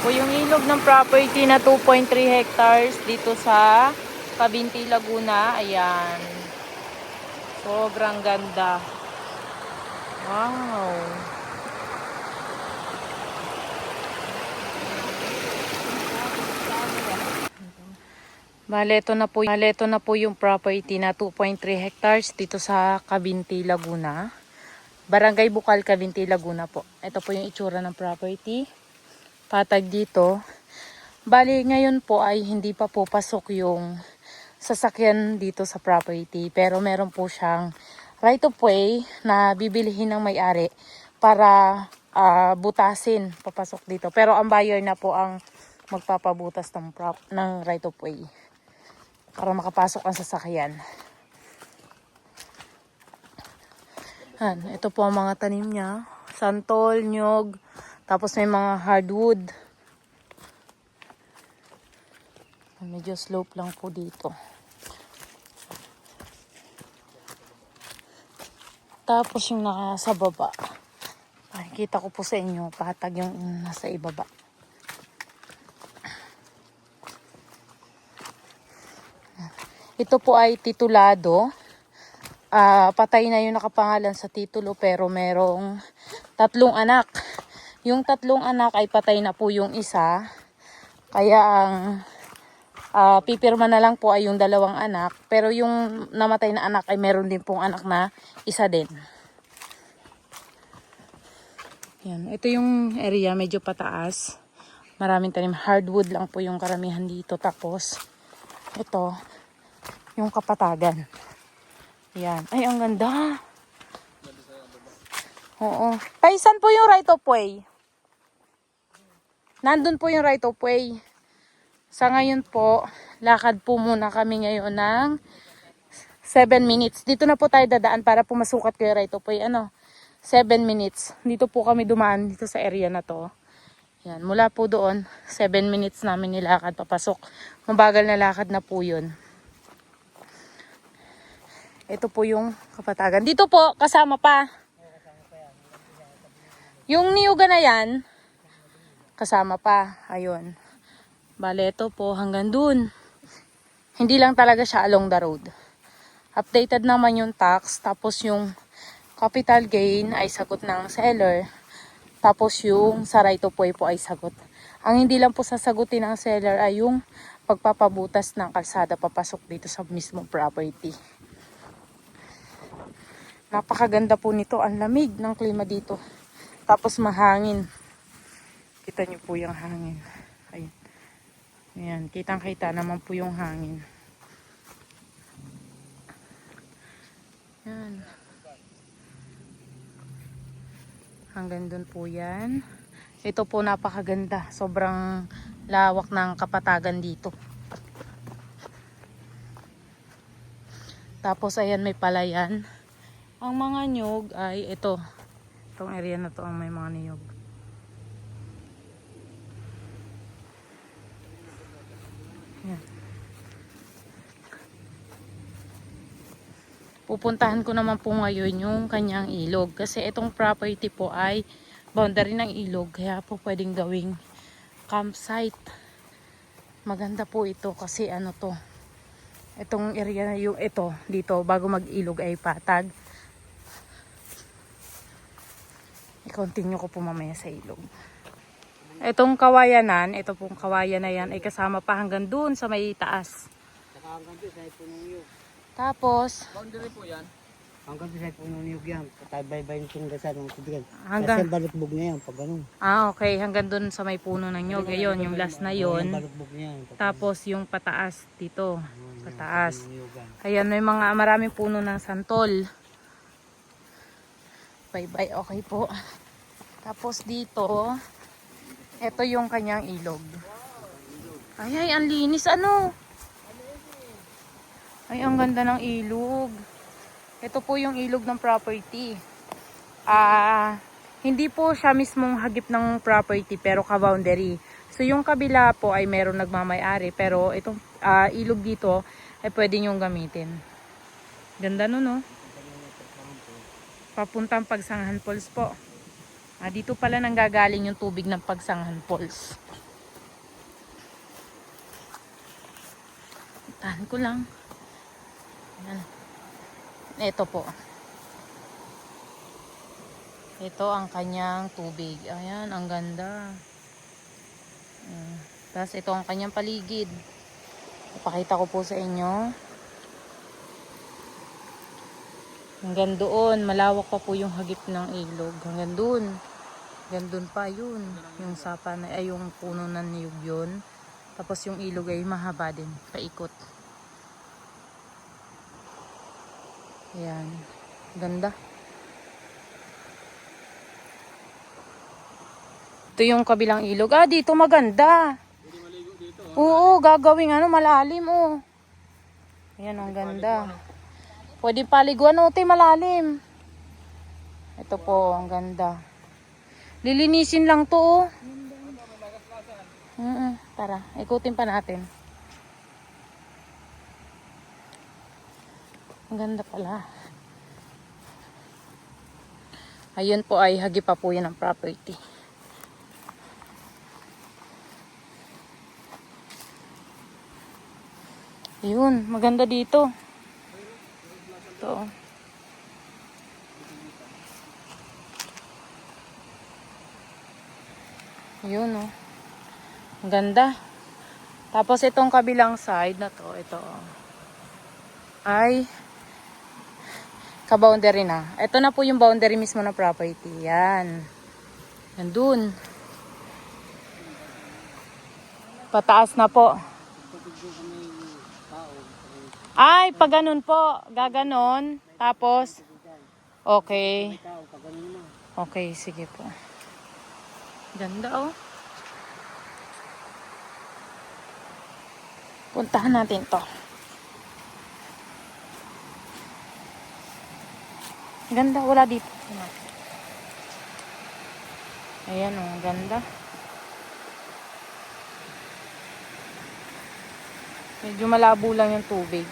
Po yung ilog ng property na 2.3 hectares dito sa Cabinti, Laguna. Ayan. Sobrang ganda. Wow. Bale, ito na po yung property na 2.3 hectares dito sa Cabinti, Laguna. Barangay Bukal, Cabinti, Laguna po. Ito po yung itsura ng property. Patag dito. Bali, ngayon po ay hindi pa po pasok yung sasakyan dito sa property. Pero meron po siyang right of way na bibilihin ng may-ari para butasin papasok dito. Pero ang buyer na po ang magpapabutas ng right of way para makapasok ang sasakyan. Ito po ang mga tanim niya. Santol, nyog, tapos may mga hardwood. Medyo slope lang po dito. Tapos yung nasa baba. Makikita ko po sa inyo, patag yung nasa ibaba. Ito po ay titulado. Patay na yung nakapangalan sa titulo pero merong 3 anak. Yung 3 anak ay patay na po yung isa. Kaya ang pipirma na lang po ay yung 2 anak. Pero yung namatay na anak ay meron din pong anak na isa din. Yan. Ito yung area medyo pataas. Maraming tanim. Hardwood lang po yung karamihan dito. Tapos ito yung kapatagan. Yan. Ay, ang ganda. Oo. Paisan po yung right of way. Nandun po yung right of way. Sa ngayon po, lakad po muna kami ngayon ng 7 minutes. Dito na po tayo dadaan para pumasukat ko yung right of way. 7 minutes. Dito po kami dumaan dito sa area na to. Yan. Mula po doon, 7 minutes namin nilakad papasok. Mabagal na lakad na po yun. Ito po yung kapatagan. Dito po, kasama pa. Yung niyuga na yan, kasama pa. Ayun. Bale, ito po hanggang dun. Hindi lang talaga siya along the road. Updated naman yung tax. Tapos yung capital gain ay sagot ng seller. Tapos yung sa right of way po ay sagot. Ang hindi lang po sasagutin ng seller ay yung pagpapabutas ng kalsada papasok dito sa mismong property. Napakaganda po nito. Ang lamig ng klima dito. Tapos mahangin. Kita nyo po yung hangin. Ayan. Ayan. Kitang-kita naman po yung hangin. Ayan. Hanggang dun po yan. Ito po napakaganda. Sobrang lawak ng kapatagan dito. Tapos ayan may palayan. Ang mga nyug ay ito. Itong area na to ang may mga niyog. Yan. Pupuntahan ko naman po ngayon yung kanyang ilog. Kasi itong property po ay boundary ng ilog. Kaya po pwedeng gawing campsite. Maganda po ito kasi to. Itong area na yung ito dito bago mag-ilog ay patag. I-continue ko po mamaya sa ilog. Itong kawayanan, ito pong kawayan na yan ay kasama pa hanggang dun sa may taas. Hanggang doon sa punong niyog. Tapos, Boundary po yan? Hanggang doon sa punong niyog yan. Patay-bay-bay yung tunggasan ng tubigan. hanggang, Kasi balutbog niya yan pag ganun. okay, hanggang dun sa may puno ng nyog. Ayun, yung last na yun. Balutbog niya yan. Tapos yung pataas dito. Pataas. Punong niyog yan. Ayan, may maraming puno ng santol. Bye-bye, okay po. Tapos dito, ito yung kanyang ilog. Ay, ang linis. Ay, ang ganda ng ilog. Ito po yung ilog ng property. Hindi po siya mismong hagip ng property pero ka-boundary. So yung kabila po ay meron nagmamay-ari pero itong ilog dito ay pwede nyong gamitin. Ganda no, no? Papuntang Pagsanghan Falls po. Dito pala nanggagaling yung tubig ng Pagsanghan Falls. Tahan ko lang. Ayan. Ito po. Ito ang kanyang tubig. Ayan, ang ganda. Tapos ito ang kanyang paligid. Ipakita ko po sa inyo. Hanggang doon, malawak pa po yung hagip ng ilog. Hanggang doon. Hanggang doon pa yun. Yung sapa na, ay yung puno ng niyog yun. Tapos yung ilog ay mahaba din. Paikot. Ayan. Ganda. Ito yung kabilang ilog. Ah, dito maganda. Oo, gagawing malalim oh. Ayan, ang ganda. Pwede paliguan te, malalim. Ito po, ang ganda. Lilinisin lang to oh. Tara, ikutin pa natin. Ang ganda pala. Ayun po ay hagi pa po yan ang property. Yun, maganda dito. Ito. Yun oh. Ang ganda. Tapos itong kabilang side na to, ito ay ka-boundary na. Ito na po yung boundary mismo ng property. Yan. Nandun. Pataas na po. Ay, pag ganun po. Gaganon. Tapos, okay. Okay, sige po. Ganda oh. Puntahan natin to. Ganda, wala dito. Ayan oh, ganda. Medyo malabo lang yung tubig.